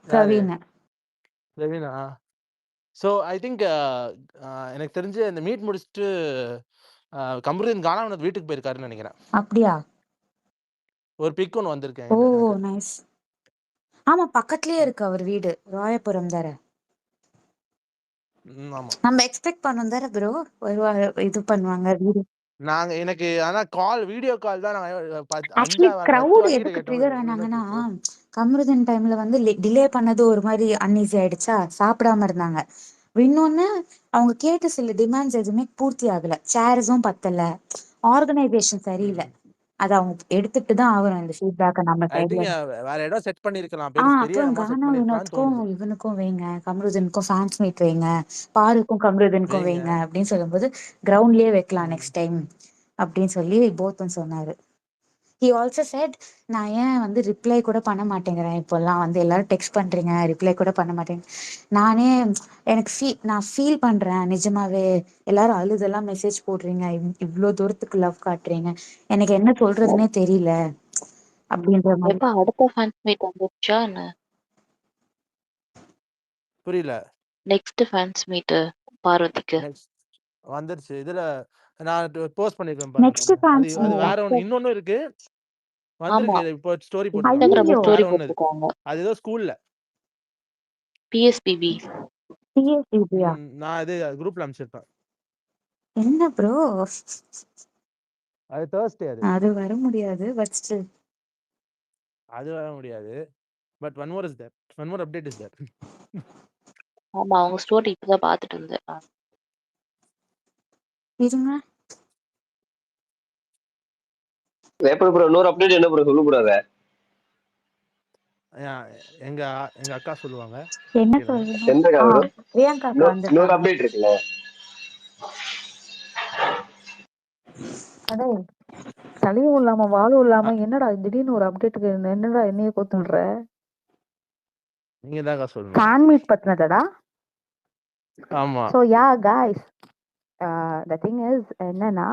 பிரவீனா. ஸோ ஐ திங்க் எனக்கு தெரிஞ்சு இந்த மீட் முடிச்சுட்டு கமருதீன் கானா வினோத் வீட்டுக்கு போயிருக்காருன்னு நினைக்கிறேன். அப்படியா? ஒரு பிக் ஒன்று வந்திருக்கேன். ஓ நைஸ். ஆமா, பக்கத்துலயே இருக்கு அவர் வீடு, ராயபுரம் தார. ஆமா, நம்ம எக்ஸ்பெக்ட் பண்ணோம் தார ப்ரோ வருவாங்க, இது பண்ணுவாங்க வீடு. நாங்க எனக்கு ஆனா வீடியோ கால் தான். ஆக்சுவலி கிரவுட் எதுக்கு ட்ரிகர் ஆனாங்கன்னா, கமருதன் டைம்ல வந்து டிலே பண்ணது ஒரு மாதிரி அன்ஈஸி ஆயிடுச்சா, சாப்பிடாம இருந்தாங்க. இன்னொன்னு அவங்க கேட்ட சில டிமாண்ட்ஸ் எதுவுமே பூர்த்தி ஆகல. சேர்ஸும் பத்தல, ஆர்கனைசேஷன் சரியில்லை. அது அவங்க எடுத்துட்டு தான் ஆகணும் இந்த ஃபீட்பேக்கை நம்ம சைடுல. வேற இடம் செட் பண்ணிருக்கலாம். அப்புறம் கானா வினோத்க்கும் இவனுக்கும் வைங்க, கமருதனுக்கும் ஃபேன்ஸ் மீட் வைங்க, பாருக்கும் கமருதனுக்கும் வைங்க அப்படின்னு சொல்லும்போது கிரவுண்ட்லயே வைக்கலாம் நெக்ஸ்ட் டைம் அப்படின்னு சொல்லி போத்தும் சொன்னாரு. ஹி ஆல்சோ செட், நான் ஏன் வந்து ரிப்ளை கூட பண்ண மாட்டேங்கிறேன் இப்போல்லாம், வந்து எல்லாரும் டெக்ஸ்ட் பண்றீங்க ரிப்ளை கூட பண்ண மாட்டேங்க, நானே எனக்கு நான் ஃபீல் பண்றேன் நிஜமாவே, எல்லாரும் அழுதெல்லாம் மெசேஜ் போடுறீங்க, இவ்வளோ தூரத்துக்கு லவ் காட்டுறீங்க, எனக்கு என்ன சொல்றதுன்னே தெரியல அப்படின்ற மாதிரி. அடுத்த ஃபேன்ஸ் மீட் வந்துச்சா என்ன? புரியல. நெக்ஸ்ட் ஃபேன்ஸ் மீட் பார்வதிக்கு வந்துருச்சு. இதுல நான் போஸ்ட் பண்ணிருக்கேன். நெக்ஸ்ட் ஃபேன்ஸ் அது வேற ஒன்னு, இன்னொன்னு இருக்கு வந்திருக்கு. இப்போ ஸ்டோரி போட்டுருக்காங்க. அது ஏதோ ஸ்கூல்ல பிஎஸ்பிபி. நான் இது குரூப்ல அனுப்பிச்சிருப்பேன். என்ன ப்ரோ அது Thursday. அது வர முடியாது. பட் ஸ்டில் அது வர முடியாது. But one more is there. One more update is there. ஆமா, அவங்க ஸ்டோரி இப்பதான் பார்த்துட்டு இருந்தேன். இருங்க. எப்படி ப்ரோ இன்னொரு அப்டேட் என்ன ப்ரோ சொல்லு ப்ரோ? அத எங்க அக்கா சொல்லுவாங்க. என்ன சொல்லுங்க? பிரியங்கா வந்து இன்னொரு அப்டேட் இருக்குல்ல, அடே சளியும் இல்லாம வாழும் இல்லாம என்னடா திடீர்னு ஒரு அப்டேட்டுக்கு என்னடா என்னைய கோத்துடுற? நீங்க தான் சொல்லணும். ஃபேன் மீட் பத்தினதடா. ஆமா. So yeah guys, the thing is என்னன்னா,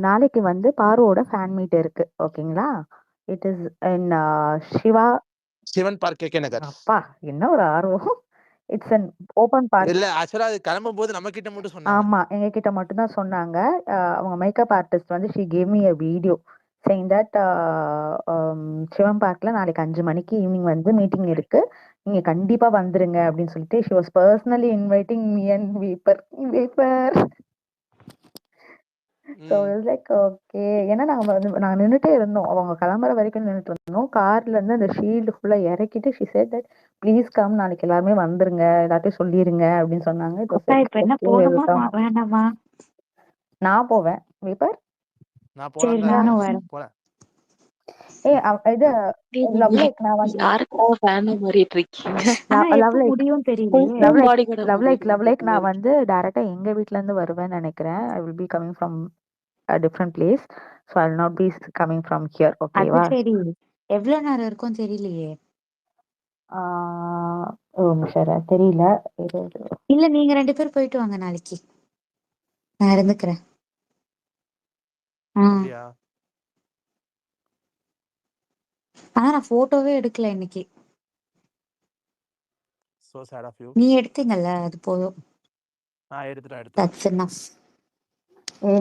நாளைக்கு வந்து பாருவோட ஃபேன் மீட் இருக்கு, ஓகேங்களா? It is in Sivan park KK Nagar. அப்பா என்ன ஒரு ஆர்வம். It's an open park. இல்ல ஆக்சுவலா அது கிளம்பும்போது நம்ம கிட்ட மட்டும் சொன்னாங்க. ஆமா, எங்க கிட்ட மட்டும் தான் சொன்னாங்க. அவங்க மேக்கப் ஆர்டிஸ்ட் வந்து she gave me a video saying that Sivan பார்க்ல நாளைக்கு 5 மணிக்கு ஈவினிங் வந்து மீட்டிங் இருக்கு, நீங்க கண்டிப்பா வந்துருங்க அப்படின்னு சொல்லிட்டு she was personally inviting me and Veeper. So it was like okay. ஏன்னா நாங்க நின்னுட்டே இருந்தோம், அவங்க கிளம்புற வரைக்கும் நின்னுட்டு இருந்தோம். கார்ல இருந்து அந்த ஷீல்டு ஃபுல்லா இறக்கிட்டு she said that please come, நாளைக்கு எல்லாருமே வந்துருங்க, எல்லாத்தையும் சொல்லிருங்க அப்படின்னு சொன்னாங்க. இப்ப என்ன போகணுமா வேண்டாமா? நான் போவேன், வேப்பர் நான் சரி போலான்னு தான் நானும் இருக்கேன். வரேன். போறேன். இது டேய், லவ் நீங்க லைக் நான் வந்து யாருக்காக ஃபேனா மாறிட்டு இருக்கீங்க? ஆனா லவ் எப்ப லைக் முடியும் ஃபுல் தெரியலையே. லவ் லைக் பாடி கார்டா லவ் லைக் லவ் லைக் மாறிட்டு நான் வந்து டைரக்டா எங்க வீட்ல இருந்து வருவேன்னு நினைக்கிறேன். I will be coming from a different place, so I'll not be coming from here. அது ஓகேவா? சரி. எவ்வளவு நேரம் இருக்கும் தெரியலையே. சரி தெரியல. இரு, இரு. இல்ல நீங்க 2 பேரும் போயிட்டு வாங்க நாளைக்கு. நான் இருந்துக்கிறேன். அப்படியா? ஆனா நான் போட்டோவே எடுக்கல இன்னைக்கு. So sad of you. நீ எடுத்தீங்கல்ல அது போதும். நான் எடுத்துட்டேன். That's enough.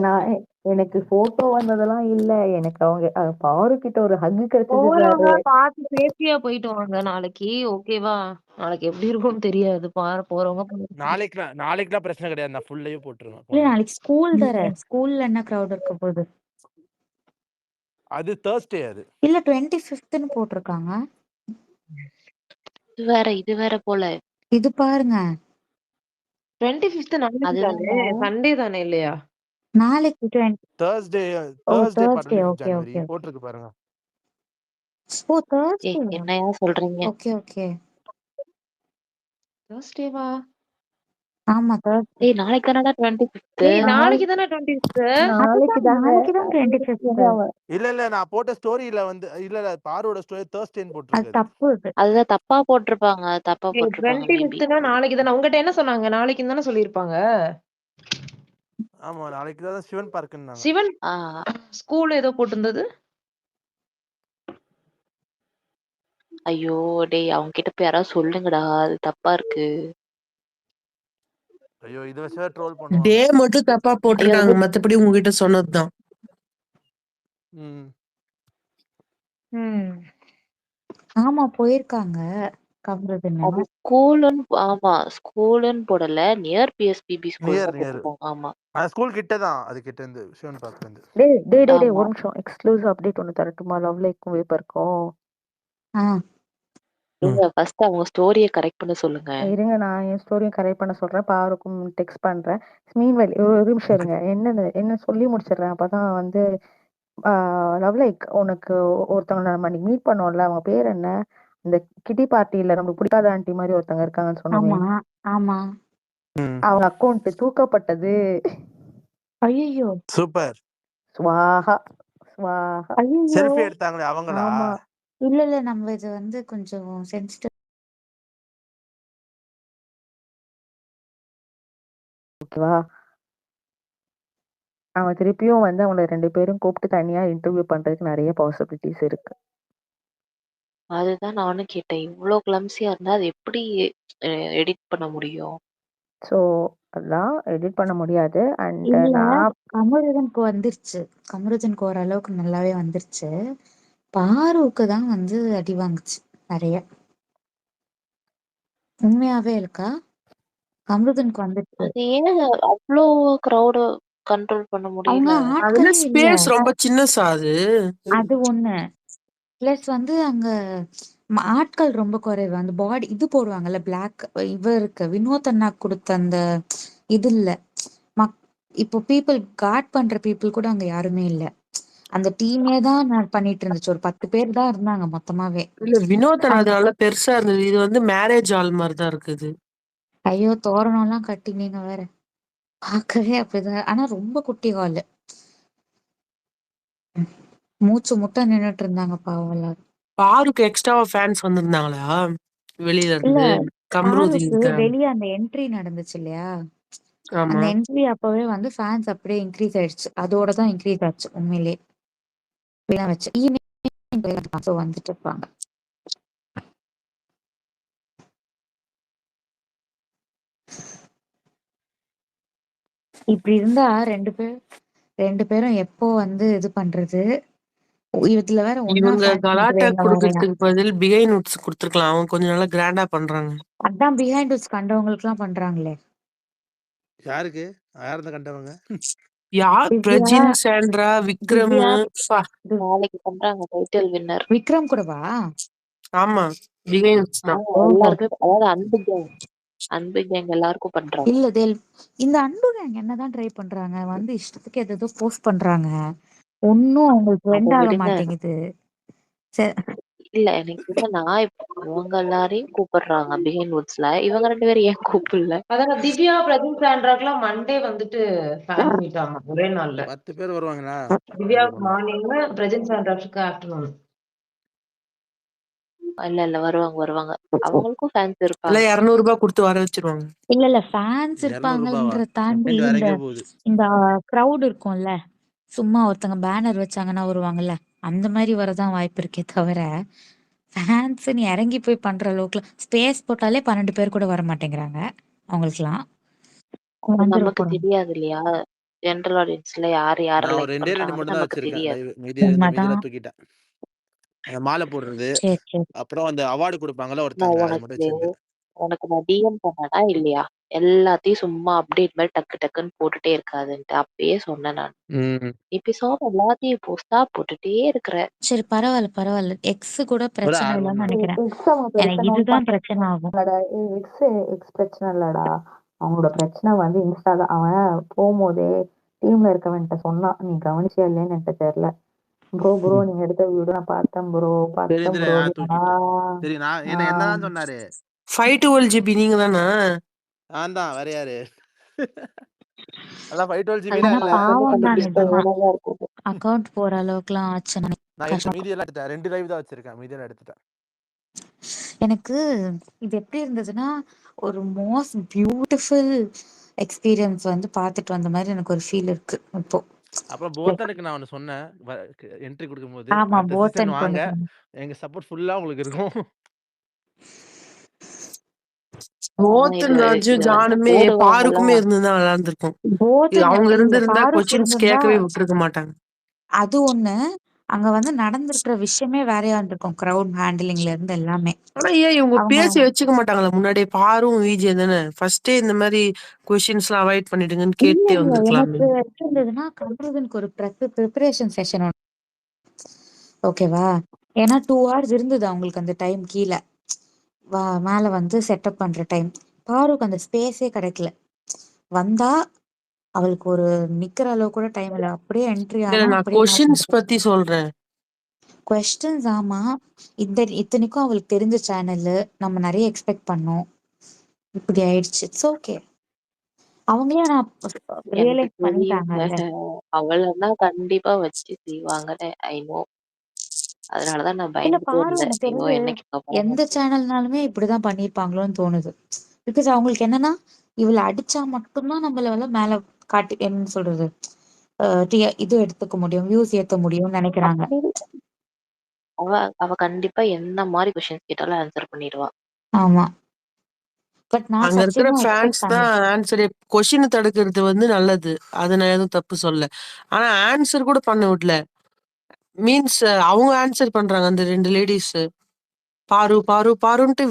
நான் எனக்கு போட்டோ வந்ததெல்லாம் இல்ல. எனக்கு அவங்க பாரு கிட்ட ஒரு ஹக் கிடைச்சது போறவங்க பாரு. பார்த்து சேஃப்டியா போயிட்டு வாங்க நாளைக்கு. ஓகேவா? நாளைக்கு எப்படி இருக்கும்னு தெரியாது. போறவங்க நாளைக்குலாம் பிரச்சனை கிடையாது. நான் ஃபுல் லைவ் போட்டுருவேன். இல்ல போங்க. நாளைக்கு ஸ்கூல் தர. ஸ்கூல்ல என்ன கிரவுட் இருக்க போகுது? அது Thursday அது. இல்ல 25th போட்டிருக்காங்க. இது வேற போல. இது பாருங்க. 25th நாளைக்கு அதுதான் தானே? சண்டே தானே இல்லையா? நாளைக்கு Thursday Thursday. part 25th okay January okay okay. போட்டிருக்கு பாருங்க. Oh Thursday. என்னையா சொல்றீங்க? Okay okay. தேர்ஸ்டேவா? ஆமா Thursday. டேய், நாளைக்கு தானடா 25th. டேய், நாளைக்கு தானே 25th. நாளைக்கு தாங்க. நாளைக்கு தான் 25th. இல்ல நான் போட்ட ஸ்டோரியில வந்து இல்ல பாரோட ஸ்டோரி Thursday அது போட்டிருக்கு. தப்பு இது. அதுதான் தப்பா போட்டிருப்பாங்க. தப்பா டேய், போட்டிருப்பாங்க மேபி. 25th நாளைக்கு தானே. உங்ககிட்ட என்ன சொன்னாங்க? நாளைக்கு தானே சொல்லியிருப்பாங்க. ஆமா நாளைக்கு தான் சிவன் பார்க்குன்னாங்க. சிவன் ஆ, ஸ்கூல் ஏதோ போட்டிருந்தது. ஐயோ டேய், அவங்க கிட்ட போய் யாராவது சொல்லுங்கடா, அது தப்பா இருக்கு. ஐயோ இது வச்சு ட்ரோல் டே பண்ணுவாங்க. மட்டும் தப்பா ஐயோ போட்டிருக்காங்க. அது மத்தபடி உங்ககிட்ட சொன்னதுதான். ம். ம். ஆமா போயிருக்காங்க. கவருதுன்னு. அது ஆமா ஸ்கூலுன்னு போடல. நியர் பிஎஸ்பிபி ஸ்கூல் நியர் தான் நியர். போட்டிருக்காங்க. ஆமா அந்த ஸ்கூல் கிட்ட தான். அது கிட்ட இருந்து சிவன் பார்க்ல இருந்து. டேய் ஆமா. ஒரு நிமிஷம். எக்ஸ்க்ளூசிவ் அப்டேட் ஒன்று தரட்டுமா? லவ் லைக்கும் வேப்பருக்கும். ஆ நீங்க ஃபர்ஸ்ட் அவங்க ஸ்டோரியை கரெக்ட் பண்ண சொல்லுங்க. இருங்க, நான் என் ஸ்டோரியும் கரெக்ட் பண்ண சொல்றேன். பாருக்கும் டெக்ஸ்ட் பண்றேன். மீன்வெல் ஒரு நிமிஷம் இருங்க. என்ன சொல்லி முடிச்சிடுறேன். அப்பதான் வந்து லவ் லைக் உனக்கு ஒருத்தவங்க நம்ம அன்னைக்கு மீட் பண்ணோம்ல, அவங்க பேர் என்ன? இந்த கிட்டி பார்ட்டியில நமக்கு பிடிக்காத ஆண்டி மாதிரி ஒருத்தவங்க இருக்காங்கன்னு சொன்னோமே, ஆமா ஆமா. ம். அவங்க அக்கௌண்ட் தூக்கப்பட்டது. ஐயோ சூப்பர். ஸ்வாஹா ஸ்வாஹா. ஐயோ. செல்ஃபி எடுத்தாங்களே அவங்களா? ஆமா. இல்ல நம்ம இது வந்து கொஞ்சம் சென்சிட்டிவ். ஓகேவா? அவன் திருப்பியும் வந்து அவங்கள 2 பேரும் கூப்பிட்டு தனியா இன்டர்வியூ பண்றதுக்கு நிறைய பாசிபிலிட்டிஸ் இருக்கு. அதுதான் நானும் கேட்டேன். இவ்ளோ கிளம்சியா இருந்தா அது எப்படி எடிட் பண்ண முடியும்? ஸோ அதான் எடிட் பண்ண முடியாது. அண்ட் இல்ல நான் கமருதனுக்கு வந்துருச்சு. கமருதனுக்கு ஓரளவுக்கு நல்லாவே வந்துருச்சு. பாருவுக்கு தான் வந்து அடி வாங்குச்சு நிறைய. உண்மையாவே இருக்கா? கமருதனுக்கு வந்துருச்சு. அது ஏன் அவ்ளோ கிரௌட கண்ட்ரோல் பண்ண அவங்க முடியல? அதுல ஆட்களே இல்ல. ஸ்பேஸ் ரொம்ப சின்னசா அது. அது ஒண்ணு. பிளஸ் வந்து அங்க ஆட்கள் ரொம்ப குறைவு. அந்த பாடி இது போடுவாங்கல்ல பிளாக் இவருக்கு வினோத் அண்ணா கொடுத்த அந்த இது இல்ல. இப்போ பீப்புள் காட் பண்ற பீப்புள் கூட அங்க யாருமே இல்ல. அந்த டீமே தான் நான் பண்ணிட்டு இருந்துச்சு. ஒரு 10 பேர் தான் இருந்தாங்க மொத்தமாவே. இல்ல வினோதன் அது நல்லா பெருசா இருந்தது. இது வந்து மேரேஜ் ஆல் மாதிரி தான் இருக்குது. ஐயோ தோரணம் எல்லாம் கட்டி நீங்க வேற பார்க்கவே அப்படிதான். ஆனா ரொம்ப குட்டி ஹால். மூச்சு முட்டை நின்னுட்டு இருந்தாங்க பாவம் எல்லாரும். பாருக்கு எக்ஸ்ட்ராவா ஃபேன்ஸ் வந்திருந்தாங்களா வெளியில இல்ல இருந்து? பாருக்கு கம்ருதீன். வெளியே அந்த என்ட்ரி நடந்துச்சு இல்லையா? ஆமா. அந்த என்ட்ரி அப்பவே வந்து ஃபேன்ஸ் அப்படியே இன்க்ரீஸ் ஆயிடுச்சு. அதோட தான் இன்க்ரீஸ் ஆச்சு உண்மையிலே. வச்சு ஈவினிங் வந்துட்டு இருப்பாங்க. இப்படி இருந்தா 2 பேரும் எப்போ வந்து இது பண்றது? இதுல வேற ஒன்னா இவங்க ஃபேன்ஸ் கலாட்டா வேறையா. குடுக்கறதுக்கு பதில் பிகை நோட்ஸ் கொடுத்துருக்கலாம். அவங்க கொஞ்சம் நல்லா கிராண்டா பண்றாங்க. அதான் பிஹைண்ட் உட்ஸ் கண்டவங்களுக்கு எல்லாம் பண்றாங்களே. யாருக்கு? யார் தான் கண்டவங்க? யார்? திவ்யா பிரஜின், சாண்ட்ரா, விக்ரம். திவ்யா நாளைக்கு பண்றாங்க டைட்டில் வின்னர். விக்ரம் கூடவா? ஆமா பிகை நோட்ஸ் தான். ஓஹோ எல்லாருமே அதாவது அந்த கேங். அன்பு கேங் எல்லாருக்கும் பண்றாங்க. இல்ல இந்த அன்பு கேங் என்னதான் ட்ரை பண்றாங்க, வந்து இஷ்டத்துக்கு எதோ போஸ்ட் பண்றாங்க. ஒண்ணும் அவங்களுக்கு அத ட்ரெண்ட் ஆக விடுங்க. மாட்டேங்குது. சரி. இல்ல எனக்கு என்னன்னா, இப்ப அவங்க எல்லாரையும் கூப்பிடுறாங்க பிஹைண்ட் வுட்ஸ்ல. இவங்க 2 பேரும் ஏன் கூப்பிடல? அதாங்க திவ்யா, பிரதீப் சாண்ட்ராக்குலாம் மண்டே வந்துட்டு ஃபேன் மீட்டாமா ஒரே நாள்ல. 10 பேர் வருவாங்களா? திவ்யாவுக்கு ஒண்ணு. மார்னிங்கு, பிரஜின் சாண்ட்ராக்கு ஆஃப்டர்நூன். இல்ல வருவாங்க. அவங்களுக்கும் ஃபேன்ஸ் இருப்பாங்க. எல்லாம் 200 ரூபாய் கொடுத்து வர வச்சிருவாங்க. இல்ல ஃபேன்ஸ் 200 ரூபாவா? இருப்பாங்கன்றத தாண்டி மைண்ட் வேற இந்த எங்கேயோ போகுது. இந்த கிரவுட் இருக்கும்ல, சும்மா ஒருத்தங்க பேனர் வச்சாங்கன்னா வருவாங்கல்ல, அந்த மாதிரி வரதான் வாய்ப்பு இருக்கே தவிர, ஃபேன்ஸ் நீ இறங்கி போய் பண்ற அளவுக்குலாம் ஸ்பேஸ் போட்டாலே 12 பேர் கூட வர மாட்டேங்கிறாங்க அவங்களுக்குலாம். வந்துட நமக்கு போறாங்க. தெரியாது இல்லையா? ஜெனரல் ஆடியன்ஸ்ல யாரு யார நான் ஒரு லைக் 2 மட்டும் பண்றாங்கன்னு தான் நமக்கு வச்சிருக்கேன் தெரியாது. லைவ். மீதியெல்லாம் உண்மைதான். தூக்கிட்டேன். அந்த மாலை போடுறது, சரி சரி. அப்புறம் அந்த அவார்டு குடுப்பாங்கல்ல நான் ஒருத்தங்க, அது மட்டும் உனக்கு வச்சிருக்கேன். உனக்கு நான் டிஎம் பண்ணனா இல்லையா? எல்லாத்தையும் சும்மா அப்டேட் மாதிரி டக்குன்னு போட்டுட்டே இருக்காதுன்ட்டு அப்பயே சொன்னேன் நான். ம். எபிசோட் எல்லாத்தையும் போஸ்டா போட்டுட்டே இருக்கிற. சரி பரவாயில்ல. எக்ஸ் கூட ஒரு பிரச்சனை இல்லைன்னு ஆர்வம் தான். நினைக்கிறேன். எக்ஸ் அவங்க எனக்கு பிரச்சனை இதுதான் பிரச்சனை ஆகும். எக்ஸ் பிரச்சனை இல்லடா. அவங்களோட பிரச்சனை வந்து இன்ஸ்டா தான். அவன் போகும்போதே டீம்ல இருக்கவன்ட்ட சொன்னான், நீ கவனிச்சியா இல்லையான்னு எனக்கு தெரியல. ப்ரோ நீங்க எடுத்த வீடியோ நான் பார்த்தேன் ப்ரோ தெரியும் தெரியும். நான் தூக்கிட்டேன். சரி, நான் என்ன ஆஹ் என்னதான் சொன்னாரு? 512 GB நீங்க தானா? நான் தான், வேற யாரு? அதான் 512 அது ஜிபிலாம் ஆனா இல்ல. பாவம் தான் நிஜமா. கண்டிப்பா இருக்கும். அக்கவுண்ட் போற அளவுக்குலாம் ஆச்சுன்னா நான் கஷ்டம். மீதியெல்லாம் எடுத்தேன். 2 லைவ் தான் வச்சிருக்கேன். மீதியெல்லாம் எடுத்துட்டேன். எனக்கு இது எப்படி இருந்ததுன்னா, ஒரு மோஸ்ட் பியூட்டிஃபுல் எக்ஸ்பீரியன்ஸ் வந்து பார்த்துட்டு வந்த மாதிரி எனக்கு ஒரு ஃபீல் இருக்கு இப்போ. அப்புறம் போத்தனுக்கு நான் ஒண்ணு சொன்னேன். என்ட்ரி குடுக்கும்போது, ஆமா அடுத்த சீசன் போத்தனுக்கு வாங்க. ஒண்ணு. எங்க சப்போர்ட் ஃபுல்லா உங்களுக்கு இருக்கும். போத்தன் ராஜு இது வந்து ஜானுமே போடுவாங்களா? பாருக்குமே இருந்திருந்தா நல்லா இருந்திருக்கும். அவங்க இல்ல இருந்திருந்தா பாரு கொஸ்டின்ஸ் இருந்திருந்தா கேட்கவே விட்டுருக்க மாட்டாங்க. அது ஒண்ணு. அங்க வந்து நடந்திருக்கிற விஷயமே வேறையா இருந்திருக்கும். கிரவுட் ஹேண்டிலிங்ல இருந்து எல்லாமே. ஆனா ஏன் இவங்க அவங்க பேசி வச்சுக்க மாட்டாங்களா? முன்னாடியே பாரும் விஜய் தானே ஃபர்ஸ்டே இந்த மாதிரி கொஸ்டின்ஸ் எல்லாம் அவாய்ட் பண்ணிடுங்கன்னு இல்ல கேட்டே இல்ல வந்திருக்கலாமே. எனக்கு எப்படி இருந்ததுன்னா, கமருதனுக்கு ஒரு ப்ரிப்பரேஷன் செஷன் ஓகேவா? ஏன்னா 2 hours இருந்தது அவங்களுக்கு அந்த டைம் கீழ. மேல வந்து செட்டப் பண்ற டைம். பாருக்கு அந்த ஸ்பேஸே கிடைக்கல. வந்தா அவளுக்கு ஒரு நிக்கிற அளவு கூட டைம் இல்ல. அப்படியே என்ட்ரி இல்ல ஆனா நான் அப்படியே கொஸ்டின்ஸ் பத்தி சொல்றேன். கொஸ்டின்ஸ். ஆமா. இத்தனைக்கும் அவளுக்கு தெரிஞ்ச சேனலு. நம்ம நிறைய எக்ஸ்பெக்ட் பண்ணோம். இப்படி ஆயிடுச்சு. It's okay. அவங்களே ஆனா எனக்கு ரியலைஸ் தெரியுங்க. பண்ணிட்டாங்கல்ல. அவளன்னா கண்டிப்பா வச்சு செய்வாங்கன்னு ஐ நோ. அதனாலதான் நான் இல்ல பயந்துட்டே பாரு இருந்தேன். எனக்கு இவ தெரிஞ்சு என்ன கேட்க போறான்னு. எந்த சேனல்னாலுமே இப்படிதான் பண்ணியிருப்பாங்களோன்னு தோணுது. பிகாஸ் அவங்களுக்கு என்னன்னா, இவள அடிச்சா மட்டும்தான் நம்மள வந்து மேல காட்டி என்ன சொல்றது, இது எடுத்துக்க முடியும், வியூஸ் ஏத்த முடியும்னு நினைக்கிறாங்க. அப்படி இல்ல. அவ அவ கண்டிப்பா என்ன மாதிரி கொஸ்டின்ஸ் கேட்டாலும் ஆன்சர் பண்ணிடுவா. ஆமா. பட் நான் அங்க இருக்கிற சத்தியமா ஃபேன்ஸ் எக்ஸ்பெக்ட் தான் பண்ணல. ஆன்சரே. கொஸ்டின் தடுக்கிறது வந்து நல்லது, அது நான் எதுவும் தப்பு சொல்ல. ஆனா ஆன்சர் கூட பண்ண விடல. மீன்ஸ் அவங்க ஆன்சர் பண்றாங்க அந்த 2 லேடிஸ். பாரு பாரு பாருன்ட்டு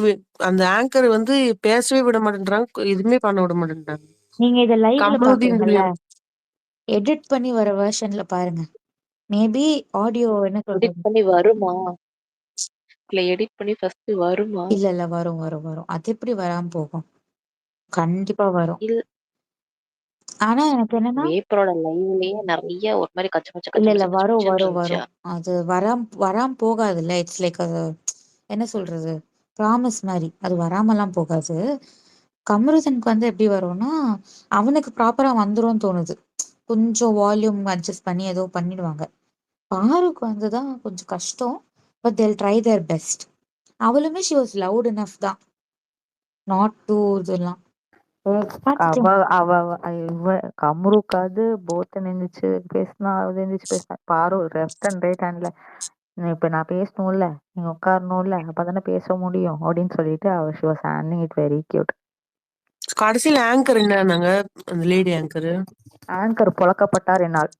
அந்த ஆங்கர் வந்து பேசவே விட மாட்டேன்றாங்க, எதுவுமே பண்ண விட மாட்டேன்றாங்க. நீங்க இத லைவ்ல கமருதீன் பாக்குறீங்கல்ல, துல்லியம். எடிட் பண்ணி வர வெர்ஷன்ல பாருங்க. மேபி ஆடியோ என்ன எடிட் சொல்றது. பண்ணி வருமா? இல்ல எடிட் பண்ணி ஃபர்ஸ்ட் வருமா? இல்ல வரும். அது எப்படி வராம போகும்? கண்டிப்பா வரும். இல்ல ஆனா எனக்கு என்னன்னா, வேப்பரோட லைவ்லயே நிறைய ஒரு மாதிரி கச்ச கச்ச கச்ச இல்ல கச்ச கச்ச கச்சன்னு இருந்துச்சு. வரும். அது வராம போகாதுல்ல. இட்ஸ் லைக் என்ன சொல்றது, ப்ராமிஸ் மாதிரி. அது வராமலாம் போகாது. கமருதனுக்கு வந்து எப்படி வரும்னா, அவனுக்கு ப்ராப்பரா வந்துரும்னு தோணுது. கொஞ்சம் வால்யூம் அட்ஜஸ்ட் பண்ணி ஏதோ பண்ணிடுவாங்க. பாருக்கு வந்துதான் கொஞ்சம் கஷ்டம். But they'll try their best. அவளுமே ஷி வாஸ் லவுட் இனஃப் தான். நாட் டூ இதெல்லாம் அவ பார்த்துக்கலாம். அவ இவ கம்ருக்காது போத்த நின்னுச்சு பேசினா, அது நின்னுச்சு பேசினா. பாரு லெஃப்ட் அண்ட் ரைட் ஹேண்ட்ல இப்ப நான் பேசணும்ல, நீங்க உட்காரணும்ல, அப்பதானே பேச முடியும் அப்படின்னு சொல்லிட்டு அவ she was handing it very cute. கடைசியில ஆங்கர் என்னன்னாங்க, அந்த லேடி ஆங்கர் ஆங்கர் புழக்கப்பட்டார் என்னால்.